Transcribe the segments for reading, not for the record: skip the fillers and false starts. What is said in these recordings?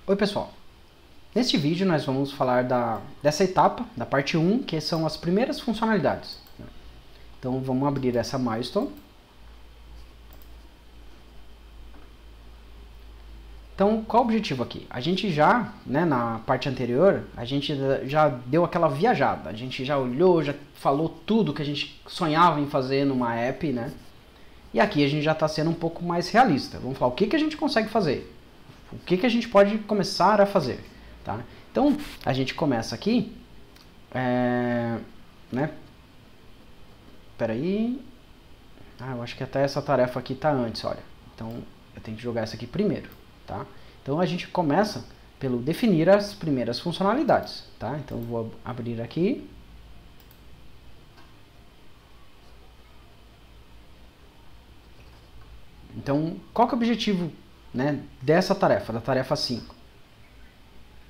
Oi pessoal, neste vídeo nós vamos falar dessa etapa, da parte 1, que são as primeiras funcionalidades. Então vamos abrir essa milestone. Então qual o objetivo aqui? A gente já, na parte anterior, a gente já deu aquela viajada, a gente já olhou, já falou tudo que a gente sonhava em fazer numa app, né? E aqui a gente já está sendo um pouco mais realista. Vamos falar o que a gente consegue fazer. O que a gente pode começar a fazer, tá? Então, a gente começa aqui, Peraí. Eu acho que até essa tarefa aqui está antes, olha. Então, eu tenho que jogar essa aqui primeiro, tá? Então, a gente começa pelo definir as primeiras funcionalidades, tá? Então, eu vou abrir aqui. Então, qual que é o objetivo, dessa tarefa, da tarefa 5?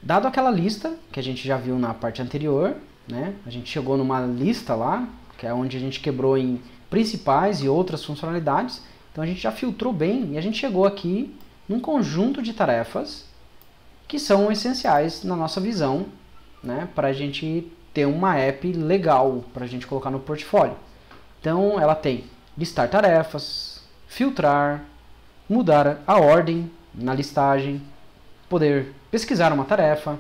Dado aquela lista que a gente já viu na parte anterior, a gente chegou numa lista lá, que é onde a gente quebrou em principais e outras funcionalidades. Então a gente já filtrou bem e a gente chegou aqui num conjunto de tarefas que são essenciais na nossa visão, para a gente ter uma app legal para a gente colocar no portfólio. Então ela tem listar tarefas, filtrar, mudar a ordem na listagem, poder pesquisar uma tarefa,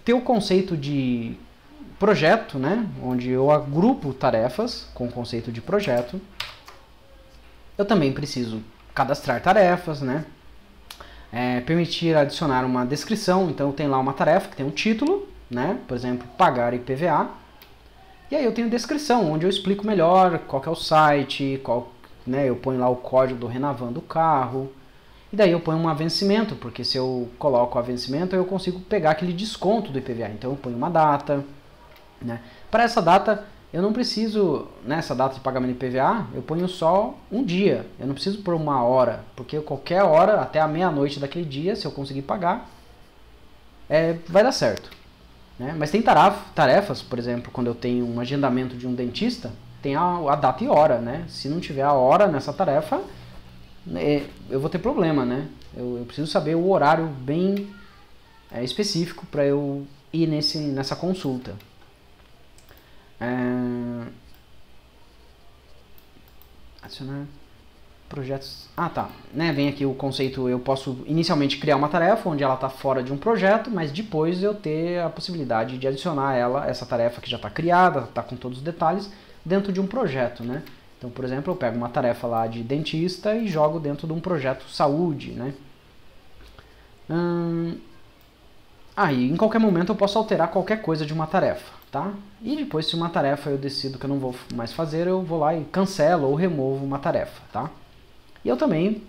ter o conceito de projeto, onde eu agrupo tarefas com o conceito de projeto. Eu também preciso cadastrar tarefas, permitir adicionar uma descrição. Então eu tenho lá uma tarefa que tem um título, por exemplo, pagar IPVA. E aí eu tenho descrição, onde eu explico melhor qual que é o site, eu ponho lá o código do Renavando o carro. E daí eu ponho um vencimento, porque se eu coloco a vencimento, eu consigo pegar aquele desconto do IPVA. Então eu ponho uma data. Para essa data, eu não preciso, essa data de pagamento de IPVA, eu ponho só um dia. Eu não preciso pôr uma hora, porque qualquer hora, até a meia-noite daquele dia, se eu conseguir pagar, vai dar certo. Mas tem tarefas, por exemplo, quando eu tenho um agendamento de um dentista, tem a data e hora. Se não tiver a hora nessa tarefa, eu vou ter problema, eu preciso saber o horário bem específico para eu ir nessa consulta. Adicionar projetos. Vem aqui o conceito, eu posso inicialmente criar uma tarefa onde ela está fora de um projeto, mas depois eu ter a possibilidade de adicionar essa tarefa que já está criada, está com todos os detalhes, dentro de um projeto, Então, por exemplo, eu pego uma tarefa lá de dentista e jogo dentro de um projeto saúde, em qualquer momento eu posso alterar qualquer coisa de uma tarefa, tá? E depois, se uma tarefa eu decido que eu não vou mais fazer, eu vou lá e cancelo ou removo uma tarefa, tá? E eu também,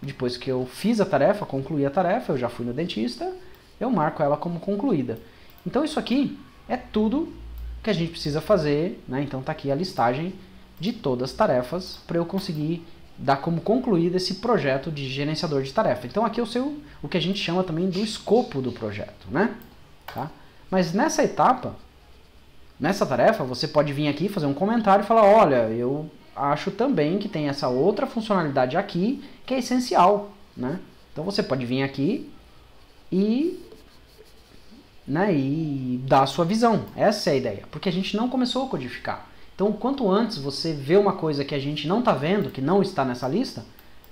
depois que eu fiz a tarefa, concluí a tarefa, eu já fui no dentista, eu marco ela como concluída. Então isso aqui é tudo que a gente precisa fazer, Então tá aqui a listagem de todas as tarefas para eu conseguir dar como concluído esse projeto de gerenciador de tarefa. Então aqui eu sei o que a gente chama também do escopo do projeto, Tá? Mas nessa etapa, nessa tarefa, você pode vir aqui fazer um comentário e falar, olha, eu acho também que tem essa outra funcionalidade aqui que é essencial, Então você pode vir aqui e dar a sua visão. Essa é a ideia, porque a gente não começou a codificar. Então, quanto antes você vê uma coisa que a gente não está vendo, que não está nessa lista,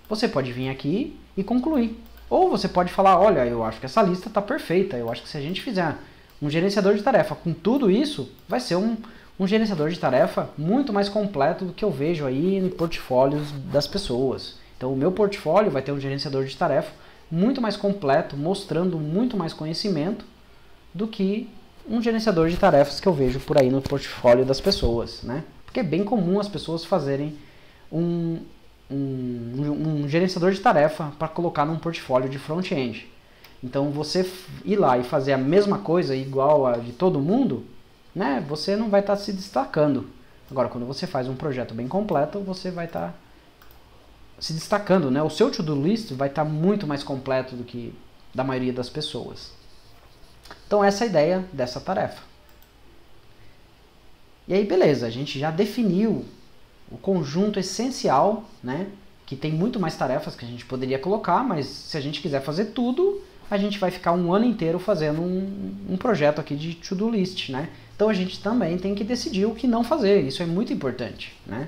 você pode vir aqui e concluir. Ou você pode falar, olha, eu acho que essa lista está perfeita, eu acho que se a gente fizer um gerenciador de tarefa com tudo isso, vai ser um gerenciador de tarefa muito mais completo do que eu vejo aí em portfólios das pessoas. Então, o meu portfólio vai ter um gerenciador de tarefa muito mais completo, mostrando muito mais conhecimento do que um gerenciador de tarefas que eu vejo por aí no portfólio das pessoas, Porque é bem comum as pessoas fazerem um gerenciador de tarefa para colocar num portfólio de front-end. Então você ir lá e fazer a mesma coisa igual a de todo mundo, você não vai estar se destacando. Agora, quando você faz um projeto bem completo, você vai estar se destacando, O seu to-do list vai estar muito mais completo do que da maioria das pessoas. Então essa é a ideia dessa tarefa. E aí beleza, a gente já definiu o conjunto essencial, que tem muito mais tarefas que a gente poderia colocar, mas se a gente quiser fazer tudo, a gente vai ficar um ano inteiro fazendo um projeto aqui de to-do list, né? Então a gente também tem que decidir o que não fazer, isso é muito importante, né?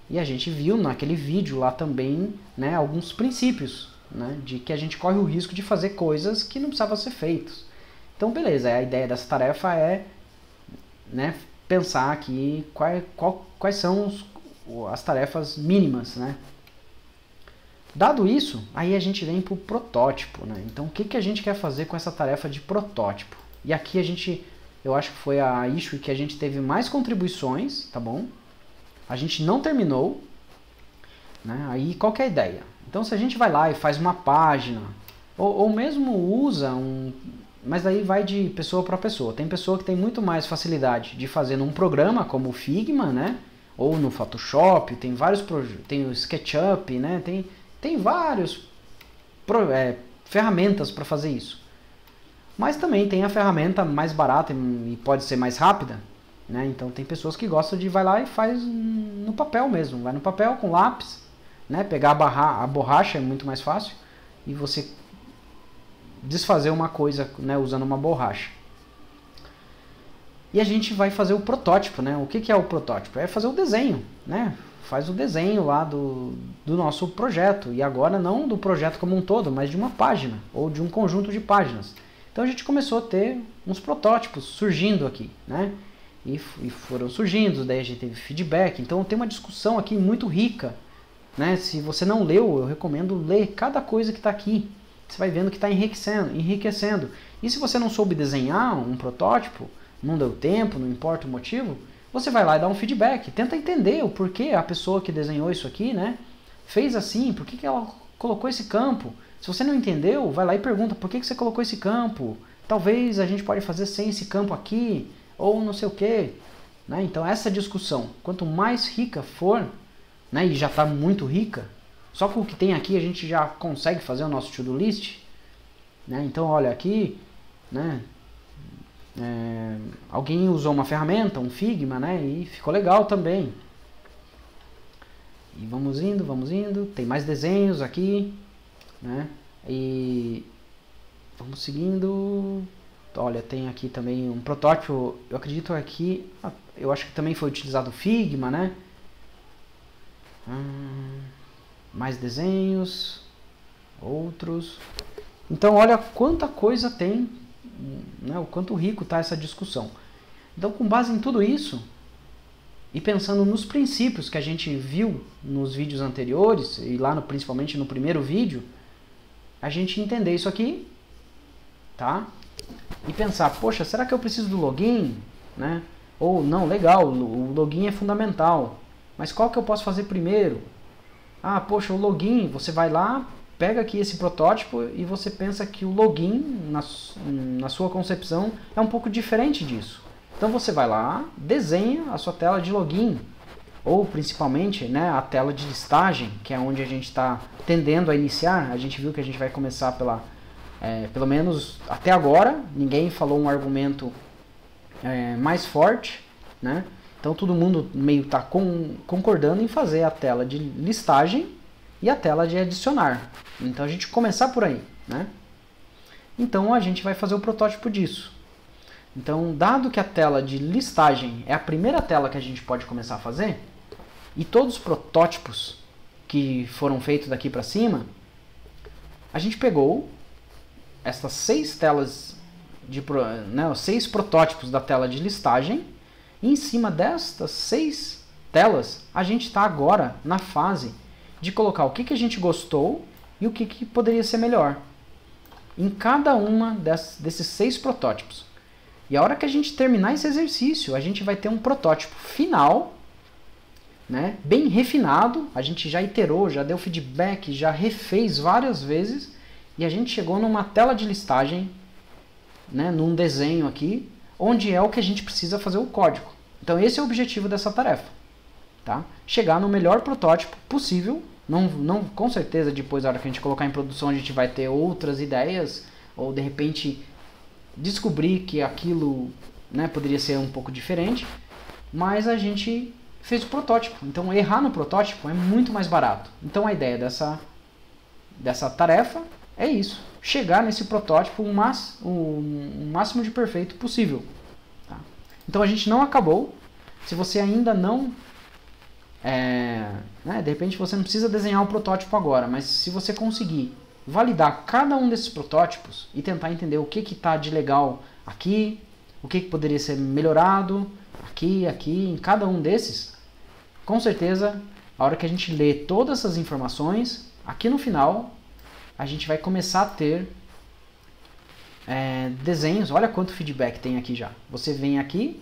E a gente viu naquele vídeo lá também, né, alguns princípios, né, de que a gente corre o risco de fazer coisas que não precisavam ser feitas. Então beleza, a ideia dessa tarefa é, né, pensar aqui quais são as tarefas mínimas, né? Dado isso, aí a gente vem para o protótipo, né? Então o que a gente quer fazer com essa tarefa de protótipo? E aqui eu acho que foi a issue que a gente teve mais contribuições, tá bom? A gente não terminou, né? Aí qual que é a ideia? Então se a gente vai lá e faz uma página, ou mesmo usa mas daí vai de pessoa para pessoa. Tem pessoa que tem muito mais facilidade de fazer num programa como o Figma, né? Ou no Photoshop, tem vários tem o SketchUp, né? Tem várias ferramentas para fazer isso. Mas também tem a ferramenta mais barata e pode ser mais rápida, né? Então tem pessoas que gostam de vai lá e faz no papel mesmo. Vai no papel com lápis, né? Pegar a borracha é muito mais fácil e você desfazer uma coisa, né, usando uma borracha. E a gente vai fazer o protótipo, né? O que é o protótipo? É fazer o desenho, né? Faz o desenho lá do nosso projeto. E agora não do projeto como um todo, mas de uma página ou de um conjunto de páginas. Então a gente começou a ter uns protótipos surgindo aqui, né? E foram surgindo, daí a gente teve feedback. Então tem uma discussão aqui muito rica, né? Se você não leu, eu recomendo ler cada coisa que está aqui. Você vai vendo que está enriquecendo. E se você não soube desenhar um protótipo, não deu tempo, não importa o motivo, você vai lá e dá um feedback. Tenta entender o porquê a pessoa que desenhou isso aqui, né, fez assim, por que ela colocou esse campo. Se você não entendeu, vai lá e pergunta por que você colocou esse campo. Talvez a gente pode fazer sem esse campo aqui, ou não sei o quê. Né? Então essa discussão, quanto mais rica for, né, e já está muito rica, só com o que tem aqui a gente já consegue fazer o nosso to-do list, né? Então olha aqui, né, alguém usou uma ferramenta, um Figma, né, e ficou legal também. E vamos indo, tem mais desenhos aqui, né, e vamos seguindo. Olha, tem aqui também um protótipo, eu acredito aqui, eu acho que também foi utilizado o Figma, né. Mais desenhos, outros. Então olha quanta coisa tem, né, o quanto rico está essa discussão. Então com base em tudo isso, e pensando nos princípios que a gente viu nos vídeos anteriores, e lá principalmente no primeiro vídeo, a gente entender isso aqui, tá? E pensar, poxa, será que eu preciso do login? Né? Ou não, legal, o login é fundamental, mas qual que eu posso fazer primeiro? Ah, poxa, o login, você vai lá, pega aqui esse protótipo e você pensa que o login, na sua concepção, é um pouco diferente disso. Então você vai lá, desenha a sua tela de login, ou principalmente, né, a tela de listagem, que é onde a gente está tendendo a iniciar. A gente viu que a gente vai começar pelo menos até agora, ninguém falou um argumento mais forte, né? Então todo mundo meio está concordando em fazer a tela de listagem e a tela de adicionar. Então a gente começar por aí, né? Então a gente vai fazer o protótipo disso. Então, dado que a tela de listagem é a primeira tela que a gente pode começar a fazer, e todos os protótipos que foram feitos daqui para cima, a gente pegou essas 6 telas, os 6 protótipos da tela de listagem. E em cima destas 6 telas, a gente está agora na fase de colocar o que a gente gostou e o que poderia ser melhor em cada uma desses 6 protótipos. E a hora que a gente terminar esse exercício, a gente vai ter um protótipo final, né, bem refinado. A gente já iterou, já deu feedback, já refez várias vezes e a gente chegou numa tela de listagem, né, num desenho aqui, onde é o que a gente precisa fazer o código. Então esse é o objetivo dessa tarefa, tá? Chegar no melhor protótipo possível. Não, com certeza depois, na hora que a gente colocar em produção, a gente vai ter outras ideias, ou de repente descobrir que aquilo, né, poderia ser um pouco diferente, mas a gente fez o protótipo. Então errar no protótipo é muito mais barato. Então a ideia dessa tarefa é isso. Chegar nesse protótipo o máximo de perfeito possível. Tá? Então a gente não acabou. Se você ainda não... de repente você não precisa desenhar um protótipo agora, mas se você conseguir validar cada um desses protótipos e tentar entender o que está de legal aqui, o que poderia ser melhorado aqui, em cada um desses, com certeza, a hora que a gente lê todas essas informações, aqui no final, a gente vai começar a ter desenhos. Olha quanto feedback tem aqui já. Você vem aqui,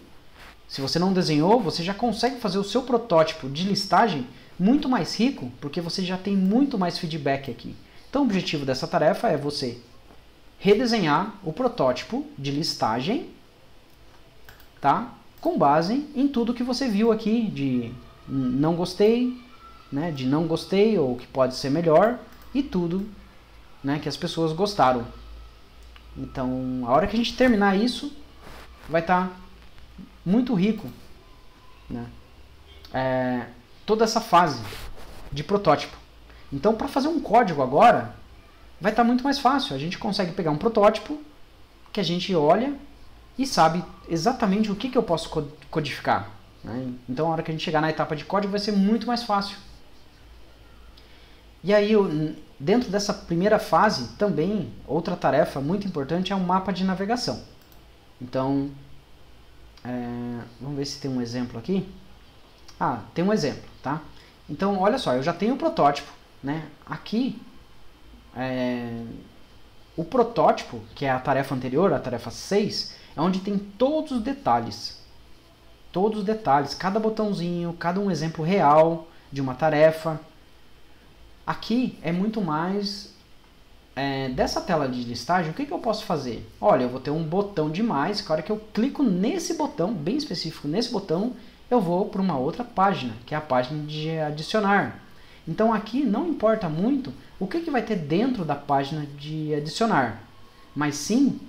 se você não desenhou, você já consegue fazer o seu protótipo de listagem muito mais rico, porque você já tem muito mais feedback aqui. Então o objetivo dessa tarefa é você redesenhar o protótipo de listagem, tá? Com base em tudo que você viu aqui de não gostei, né, de não gostei ou que pode ser melhor e tudo, né, que as pessoas gostaram. Então, a hora que a gente terminar isso, vai estar muito rico, né, toda essa fase de protótipo. Então, para fazer um código agora, vai estar muito mais fácil. A gente consegue pegar um protótipo que a gente olha e sabe exatamente o que eu posso codificar. Né? Então, a hora que a gente chegar na etapa de código, vai ser muito mais fácil. E aí, dentro dessa primeira fase, também, outra tarefa muito importante é um mapa de navegação. Então, vamos ver se tem um exemplo aqui. Ah, tem um exemplo, tá? Então, olha só, eu já tenho o protótipo, né? Aqui, o protótipo, que é a tarefa anterior, a tarefa 6, é onde tem todos os detalhes. Todos os detalhes, cada botãozinho, cada um exemplo real de uma tarefa. Aqui é muito mais dessa tela de listagem. O que eu posso fazer? Olha, eu vou ter um botão de mais, que a hora que eu clico nesse botão, bem específico nesse botão, eu vou para uma outra página, que é a página de adicionar. Então aqui não importa muito o que vai ter dentro da página de adicionar, mas sim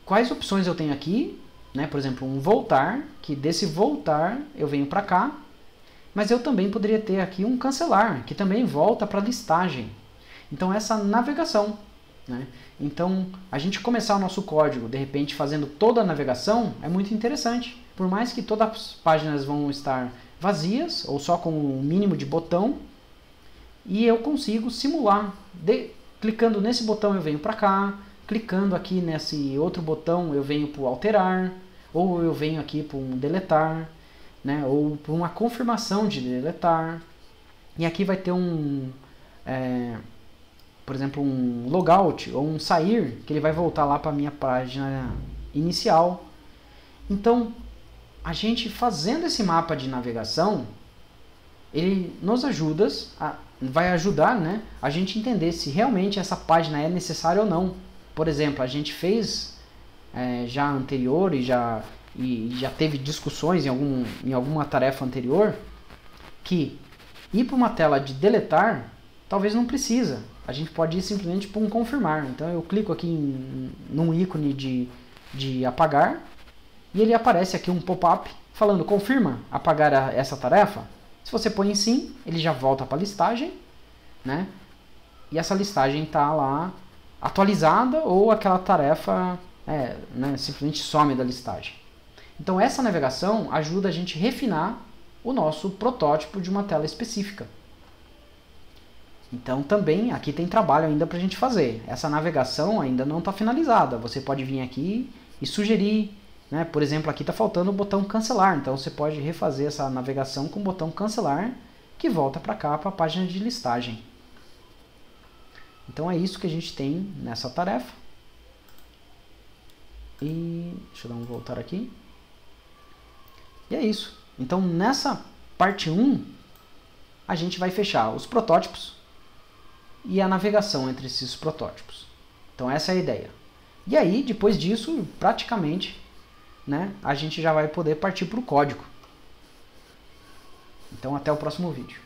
quais opções eu tenho aqui, né? Por exemplo, um voltar, que desse voltar eu venho para cá, mas eu também poderia ter aqui um cancelar, que também volta para a listagem. Então essa navegação, né? Então a gente começar o nosso código de repente fazendo toda a navegação é muito interessante. Por mais que todas as páginas vão estar vazias ou só com o mínimo de botão, e eu consigo simular. Clicando nesse botão eu venho para cá, clicando aqui nesse outro botão eu venho para o alterar, ou eu venho aqui para um deletar, né, ou para uma confirmação de deletar. E aqui vai ter por exemplo, um logout ou um sair, que ele vai voltar lá para a minha página inicial. Então, a gente fazendo esse mapa de navegação, ele nos ajuda, vai ajudar, né, a gente entender se realmente essa página é necessária ou não. Por exemplo, a gente fez já anterior e já teve discussões em alguma tarefa anterior que ir para uma tela de deletar talvez não precisa. A gente pode ir simplesmente para um confirmar. Então eu clico aqui num ícone de apagar e ele aparece aqui um pop-up falando confirma apagar essa tarefa. Se você põe em sim, ele já volta para a listagem, né? E essa listagem está lá atualizada ou aquela tarefa né, simplesmente some da listagem. Então essa navegação ajuda a gente a refinar o nosso protótipo de uma tela específica. Então também aqui tem trabalho ainda para a gente fazer. Essa navegação ainda não está finalizada. Você pode vir aqui e sugerir, né? Por exemplo, aqui está faltando o botão cancelar. Então você pode refazer essa navegação com o botão cancelar, que volta para cá, para a página de listagem. Então é isso que a gente tem nessa tarefa. E deixa eu dar um voltar aqui. E é isso. Então nessa parte 1, a gente vai fechar os protótipos e a navegação entre esses protótipos. Então essa é a ideia. E aí, depois disso, praticamente, né, a gente já vai poder partir para o código. Então até o próximo vídeo.